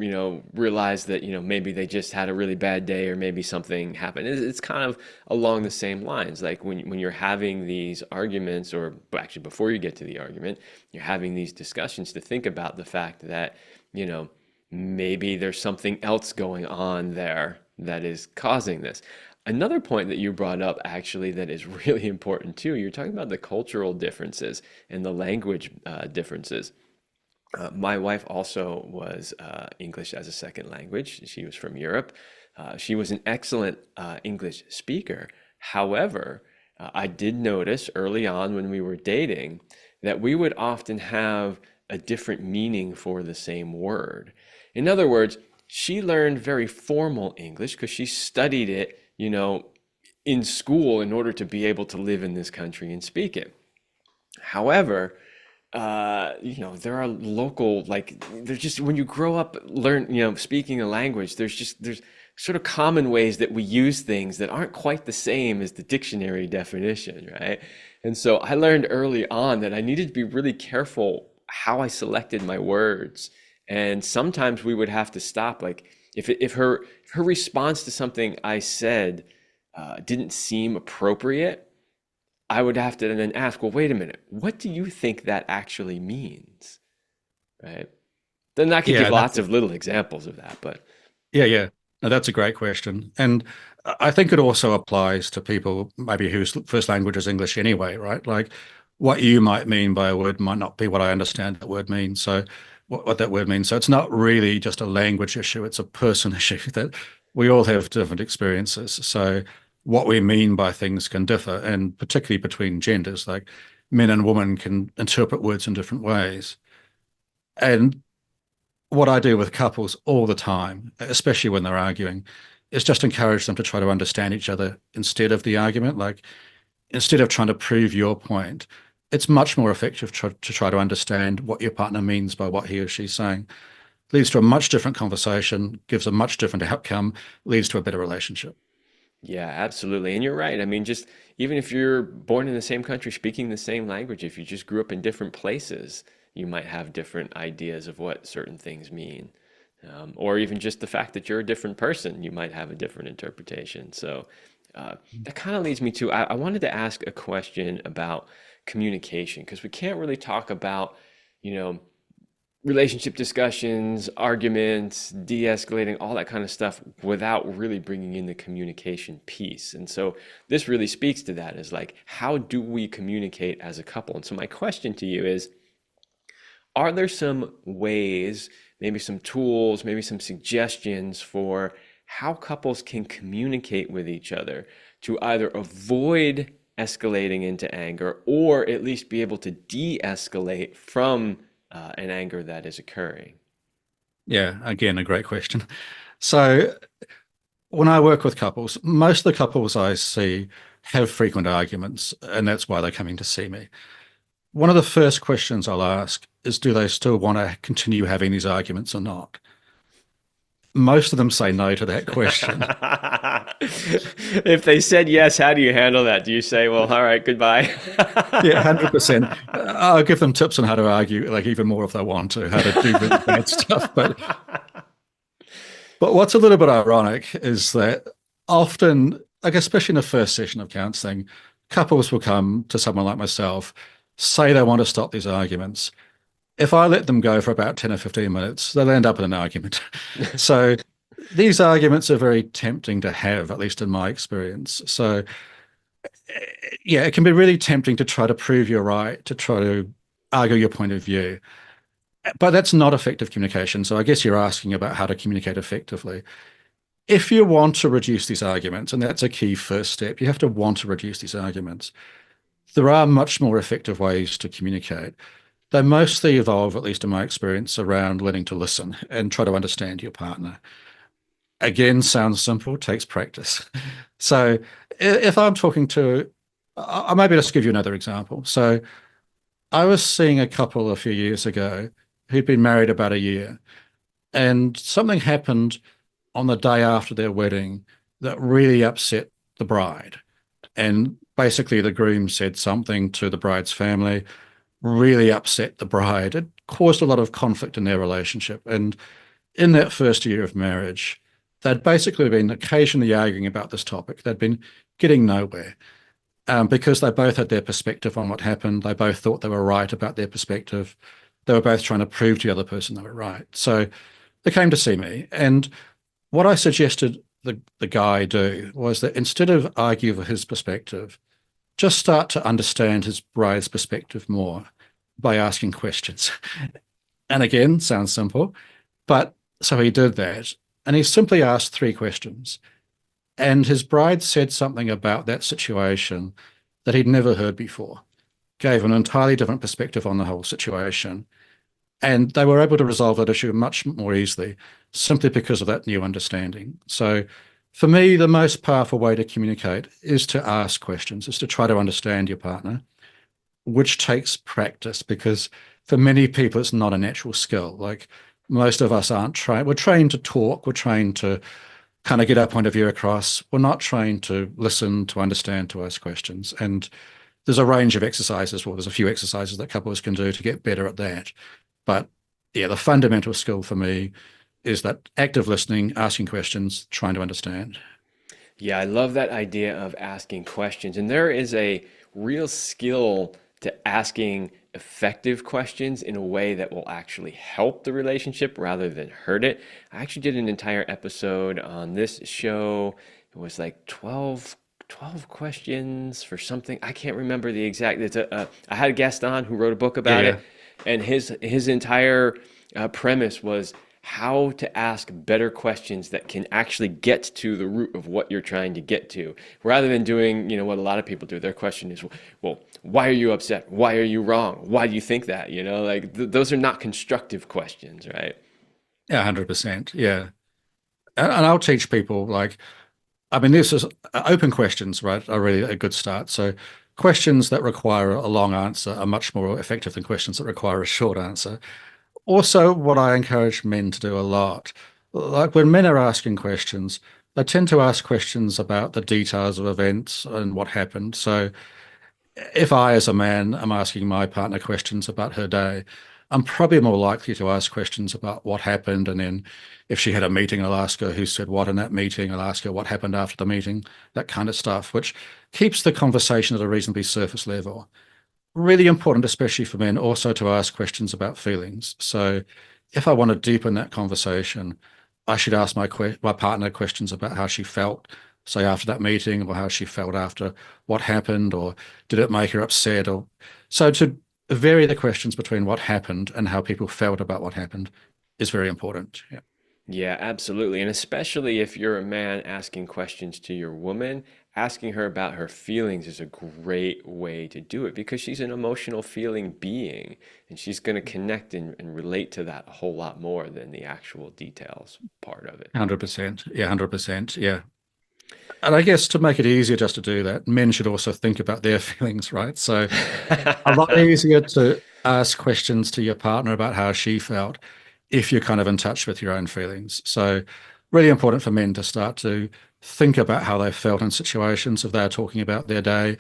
realize that, maybe they just had a really bad day or maybe something happened. It's kind of along the same lines. Like when you're having these arguments, or actually before you get to the argument, you're having these discussions to think about the fact that, you know, maybe there's something else going on there that is causing this. Another point that you brought up actually that is really important too, you're talking about the cultural differences and the language differences. My wife also was English as a second language. She was from Europe. She was an excellent English speaker. However, I did notice early on when we were dating that we would often have a different meaning for the same word. In other words, she learned very formal English because she studied it, in school in order to be able to live in this country and speak it. However, there are local, like, there's just, when you grow up, speaking a language, there's sort of common ways that we use things that aren't quite the same as the dictionary definition, right? And so I learned early on that I needed to be really careful how I selected my words. And sometimes we would have to stop, like, if her response to something I said didn't seem appropriate, I would have to then ask, well, wait a minute, what do you think that actually means? Right? Then I could give Yeah, lots of little examples of that, but yeah. No, that's a great question. And I think it also applies to people maybe whose first language is English anyway, right? Like what you might mean by a word might not be what I understand that word means. So what that word means. So it's not really just a language issue, it's a person issue that we all have different experiences. So what we mean by things can differ, and particularly between genders, like men and women can interpret words in different ways. And what I do with couples all the time, especially when they're arguing, is just encourage them to try to understand each other instead of the argument. Like instead of trying to prove your point, it's much more effective to try to understand what your partner means by what he or she's saying. Leads to a much different conversation, gives a much different outcome, leads to a better relationship. yeah, absolutely. And you're right. I mean, just even if you're born in the same country, speaking the same language, if you just grew up in different places, you might have different ideas of what certain things mean. Or even just the fact that you're a different person, you might have a different interpretation. So that kind of leads me to I wanted to ask a question about communication because we can't really talk about, you know, relationship discussions, arguments, de-escalating, all that kind of stuff without really bringing in the communication piece. And so this really speaks to that is like, how do we communicate as a couple? And so my question to you is, are there some ways, maybe some tools, maybe some suggestions for how couples can communicate with each other to either avoid escalating into anger or at least be able to de-escalate from an anger that is occurring? Yeah, again, a great question. So when I work with couples, most of the couples I see have frequent arguments, and that's why they're coming to see me. One of the first questions I'll ask is, do they still want to continue having these arguments or not? Most of them say no to that question. If they said yes, how do you handle that? Do you say, well, all right, goodbye? Yeah, 100%. I'll give them tips on how to argue, like even more if they want to, how to do really bad stuff. But what's a little bit ironic is that often, like especially in the first session of counseling, couples will come to someone like myself, say they want to stop these arguments. If I let them go for about 10 or 15 minutes, they'll end up in an argument. So these arguments are very tempting to have, at least in my experience. So yeah, it can be really tempting to try to prove you're right, to try to argue your point of view. But that's not effective communication. So I guess you're asking about how to communicate effectively. If you want to reduce these arguments, and that's a key first step, you have to want to reduce these arguments. There are much more effective ways to communicate. They mostly evolve, at least in my experience, around learning to listen and try to understand your partner. Again, sounds simple, takes practice. So if I'm talking to, I maybe just give you another example. So I was seeing a couple a few years ago who'd been married about a year, and something happened on the day after their wedding that really upset the bride. And Basically, the groom said something to the bride's family, really upset the bride. It caused a lot of conflict in their relationship. And in that first year of marriage, they'd basically been occasionally arguing about this topic. They'd been getting nowhere because they both had their perspective on what happened. They both thought they were right about their perspective. They were both trying to prove to the other person they were right. So they came to see me. And what I suggested the guy do was that instead of argue for his perspective, just start to understand his bride's perspective more by asking questions. And again, sounds simple, but so he did that. And he simply asked three questions. And his bride said something about that situation that he'd never heard before, gave an entirely different perspective on the whole situation. And they were able to resolve that issue much more easily simply because of that new understanding. So for me, the most powerful way to communicate is to ask questions, is to try to understand your partner, which takes practice because for many people, it's not a natural skill. Like most of us aren't trained. We're trained to talk. We're trained to kind of get our point of view across. We're not trained to listen, to understand, to ask questions. And there's a range of exercises. Well, there's a few exercises that couples can do to get better at that. But yeah, the fundamental skill for me is that active listening, asking questions, trying to understand. Yeah, I love that idea of asking questions. And there is a real skill to asking effective questions in a way that will actually help the relationship rather than hurt it. I actually did an entire episode on this show. It was like 12 questions for something. I can't remember the exact. I had a guest on who wrote a book Yeah, about yeah. it, and his entire premise was how to ask better questions that can actually get to the root of what you're trying to get to, rather than doing, what a lot of people do. Their question is, well, why are you upset? Why are you wrong? Why do you think that? Like those are not constructive questions, right? Yeah, 100%. Yeah. And I'll teach people like, I mean, this is open questions, right? Are really a good start. So questions that require a long answer are much more effective than questions that require a short answer. Also, what I encourage men to do a lot, like when men are asking questions, they tend to ask questions about the details of events and what happened. So if I, as a man, am asking my partner questions about her day, I'm probably more likely to ask questions about what happened. And then if she had a meeting, I'll ask her who said what in that meeting. I'll ask her what happened after the meeting, that kind of stuff, which keeps the conversation at a reasonably surface level. Really important, especially for men, also to ask questions about feelings. So if I want to deepen that conversation, I should ask my partner questions about how she felt, say after that meeting, or how she felt after what happened, or did it make her upset, or so to vary the questions between what happened and how people felt about what happened is very important. Yeah. Yeah, absolutely. And especially if you're a man asking questions to your woman, asking her about her feelings is a great way to do it because she's an emotional feeling being and she's going to connect and relate to that a whole lot more than the actual details part of it. 100%. Yeah, 100%. Yeah. And I guess to make it easier just to do that, men should also think about their feelings, right? So a lot easier to ask questions to your partner about how she felt if you're kind of in touch with your own feelings. So really important for men to start to think about how they felt in situations if they're talking about their day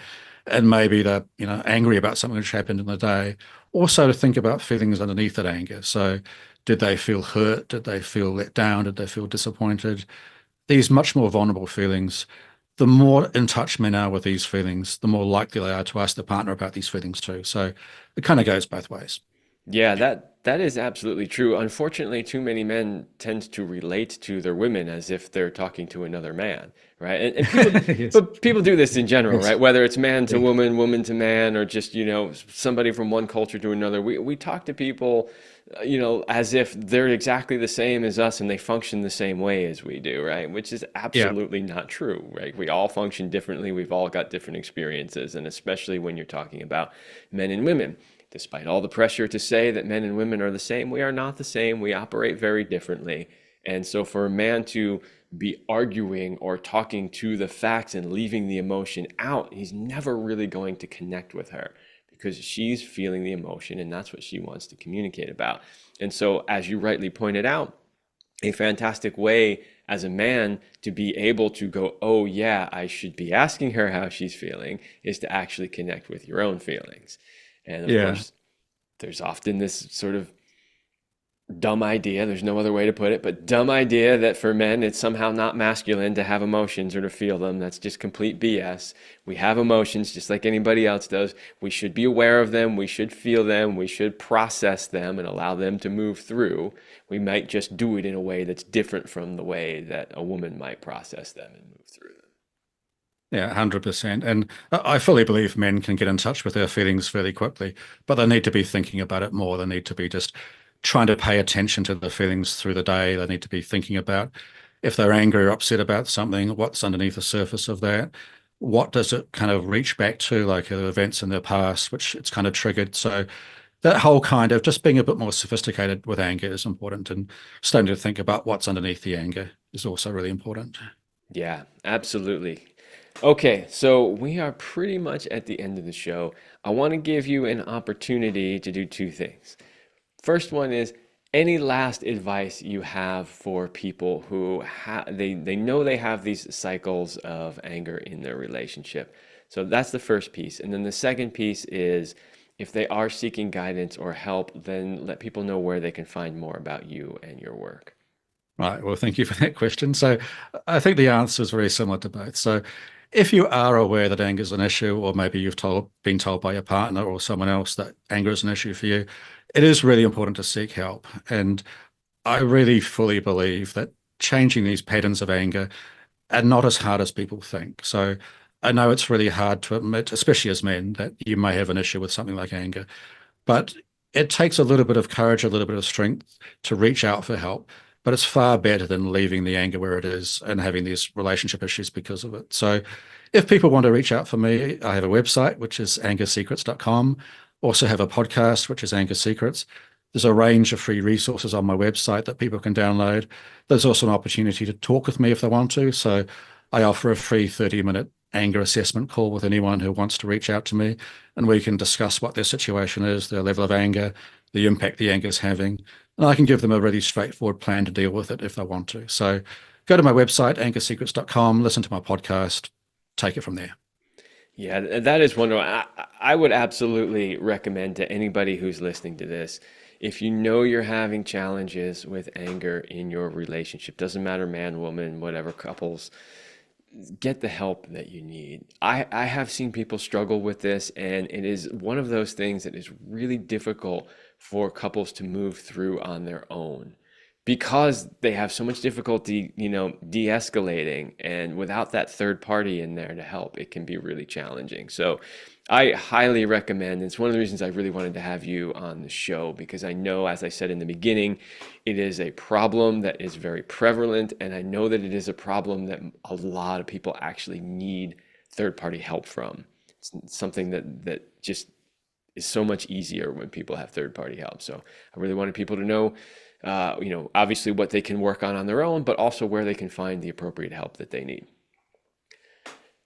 and maybe they're, angry about something which happened in the day. Also to think about feelings underneath that anger. So did they feel hurt? Did they feel let down? Did they feel disappointed? These much more vulnerable feelings, the more in touch men are with these feelings, the more likely they are to ask their partner about these feelings too. So it kind of goes both ways. Yeah, that is absolutely true. Unfortunately, too many men tend to relate to their women as if they're talking to another man, right? And people, Yes. but people do this in general, Yes. right? Whether it's man to Yeah. woman, woman to man, or just, somebody from one culture to another. We talk to people, as if they're exactly the same as us and they function the same way as we do, right? Which is Yeah. absolutely not true, right? We all function differently. We've all got different experiences, and especially when you're talking about men and women. Despite all the pressure to say that men and women are the same, we are not the same. We operate very differently. And so for a man to be arguing or talking to the facts and leaving the emotion out, he's never really going to connect with her because she's feeling the emotion and that's what she wants to communicate about. And so, as you rightly pointed out, a fantastic way as a man, to be able to go, oh yeah, I should be asking her how she's feeling, is to actually connect with your own feelings. And of Yeah. course, there's often this sort of dumb idea, there's no other way to put it, but dumb idea that for men it's somehow not masculine to have emotions or to feel them. That's just complete BS. We have emotions just like anybody else does. We should be aware of them, we should feel them, we should process them and allow them to move through. We might just do it in a way that's different from the way that a woman might process them and move through them. Yeah, 100%. And I fully believe men can get in touch with their feelings fairly quickly, but they need to be thinking about it more. They need to be just trying to pay attention to the feelings through the day. They need to be thinking about if they're angry or upset about something, what's underneath the surface of that. What does it kind of reach back to, like events in their past, which it's kind of triggered. So that whole kind of just being a bit more sophisticated with anger is important, and starting to think about what's underneath the anger is also really important. Yeah, absolutely. Okay, so we are pretty much at the end of the show. I want to give you an opportunity to do two things. First one is any last advice you have for people who they know they have these cycles of anger in their relationship. So that's the first piece. And then the second piece is if they are seeking guidance or help, then let people know where they can find more about you and your work. Right. Well, thank you for that question. So I think the answer is very similar to both. So if you are aware that anger is an issue, or maybe been told by your partner or someone else that anger is an issue for you, it is really important to seek help. And I really fully believe that changing these patterns of anger are not as hard as people think. So I know it's really hard to admit, especially as men, that you may have an issue with something like anger, but it takes a little bit of courage, a little bit of strength to reach out for help. But it's far better than leaving the anger where it is and having these relationship issues because of it. So if people want to reach out for me, I have a website, which is angersecrets.com. Also have a podcast, which is Anger Secrets. There's a range of free resources on my website that people can download. There's also an opportunity to talk with me if they want to. So I offer a free 30-minute anger assessment call with anyone who wants to reach out to me, and we can discuss what their situation is, their level of anger, the impact the anger is having, and I can give them a really straightforward plan to deal with it if they want to. So go to my website, angersecrets.com, listen to my podcast, take it from there. Yeah, that is wonderful. I would absolutely recommend to anybody who's listening to this, if you know you're having challenges with anger in your relationship, doesn't matter man, woman, whatever, couples, get the help that you need. I have seen people struggle with this, and it is one of those things that is really difficult for couples to move through on their own because they have so much difficulty, de-escalating, and without that third party in there to help, it can be really challenging. So I highly recommend, it's one of the reasons I really wanted to have you on the show, because I know, as I said in the beginning, it is a problem that is very prevalent, and I know that it is a problem that a lot of people actually need third party help from. It's something that just is so much easier when people have third party help. So I really wanted people to know, obviously what they can work on their own, but also where they can find the appropriate help that they need.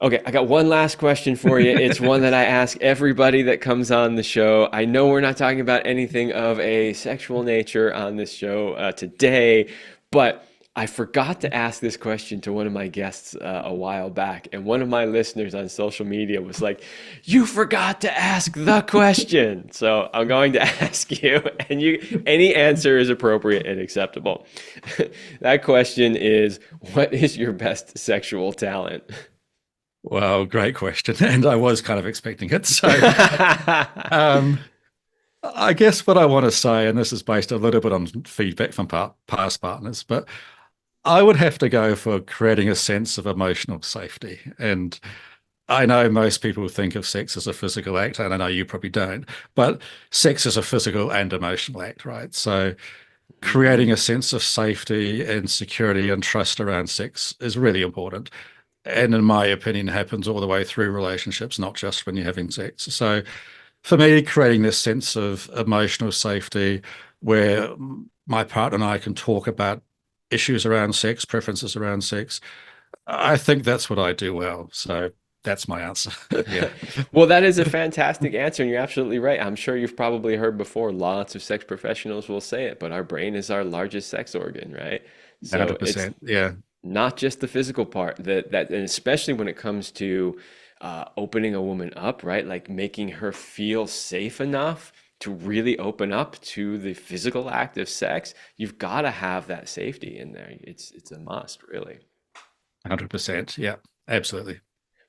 Okay, I got one last question for you. It's one that I ask everybody that comes on the show. I know we're not talking about anything of a sexual nature on this show today, but I forgot to ask this question to one of my guests a while back, and one of my listeners on social media was like, "You forgot to ask the question." So I'm going to ask you, and any answer is appropriate and acceptable. That question is, what is your best sexual talent? Well, great question. And I was kind of expecting it. So um, I guess what I want to say, and this is based a little bit on feedback from past partners, but I would have to go for creating a sense of emotional safety. And I know most people think of sex as a physical act, and I know you probably don't, but sex is a physical and emotional act, right? So creating a sense of safety and security and trust around sex is really important. And in my opinion, happens all the way through relationships, not just when you're having sex. So for me, creating this sense of emotional safety where my partner and I can talk about issues around sex, preferences around sex, I think that's what I do well. So that's my answer. Yeah. Well, that is a fantastic answer, and you're absolutely right. I'm sure you've probably heard before, lots of sex professionals will say it, but our brain is our largest sex organ, right? So it's 100%. Yeah. not just the physical part. And especially when it comes to opening a woman up, right? Like making her feel safe enough to really open up to the physical act of sex. You've got to have that safety in there. It's a must, really. 100%. Yeah, absolutely.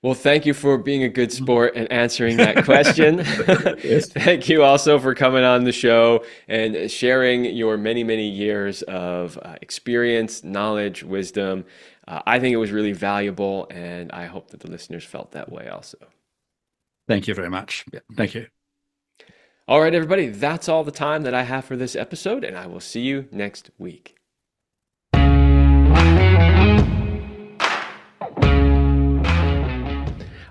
Well, thank you for being a good sport and answering that question. Yes. Thank you also for coming on the show and sharing your many, many years of experience, knowledge, wisdom. I think it was really valuable, and I hope that the listeners felt that way also. Thank you very much. Yeah, thank you. All right, everybody, that's all the time that I have for this episode, and I will see you next week.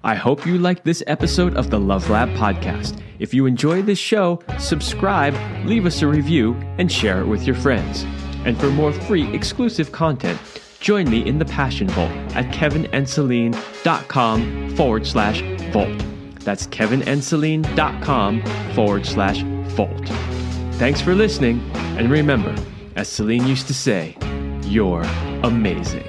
I hope you liked this episode of the Love Lab podcast. If you enjoyed this show, subscribe, leave us a review, and share it with your friends. And for more free exclusive content, join me in the Passion Vault at kevinandceline.com/vault. That's kevinandceline.com/vault. Thanks for listening, and remember, as Celine used to say, you're amazing.